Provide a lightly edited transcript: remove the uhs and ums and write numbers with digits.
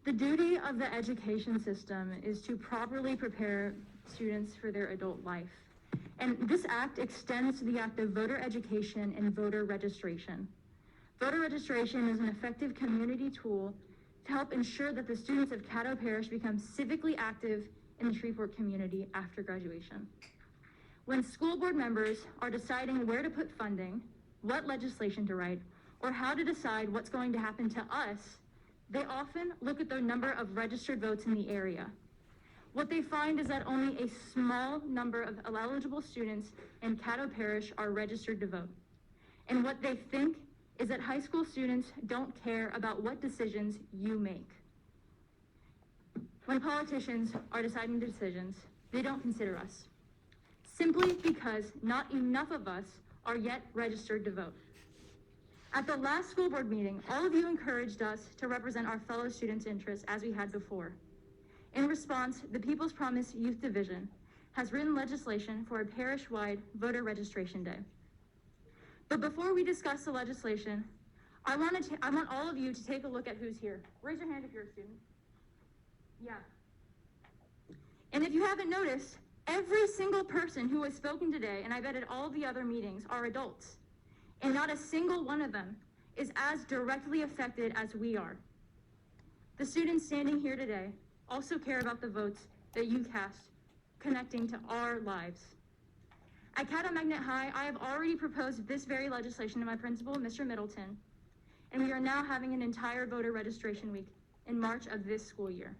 The duty of the education system is to properly prepare students for their adult life. And this act extends to the act of voter education and voter registration. Voter registration is an effective community tool to help ensure that the students of Caddo Parish become civically active in the Shreveport community after graduation. When school board members are deciding where to put funding, what legislation to write, or how to decide what's going to happen to us, they often look at the number of registered votes in the area. What they find is that only a small number of eligible students in Caddo Parish are registered to vote. And what they think is that high school students don't care about what decisions you make. When politicians are deciding decisions, they don't consider us, simply because not enough of us are yet registered to vote. At the last school board meeting, all of you encouraged us to represent our fellow students' interests as we had before. In response, the People's Promise Youth Division has written legislation for a parish-wide voter registration day. But before we discuss the legislation, I want all of you to take a look at who's here. Raise your hand if you're a student. Yeah. And if you haven't noticed, every single person who has spoken today, and I bet at all the other meetings, are adults. And not a single one of them is as directly affected as we are. The students standing here today also care about the votes that you cast, connecting to our lives. At Caddo Magnet High, I have already proposed this very legislation to my principal, Mr. Middleton, and we are now having an entire voter registration week in March of this school year.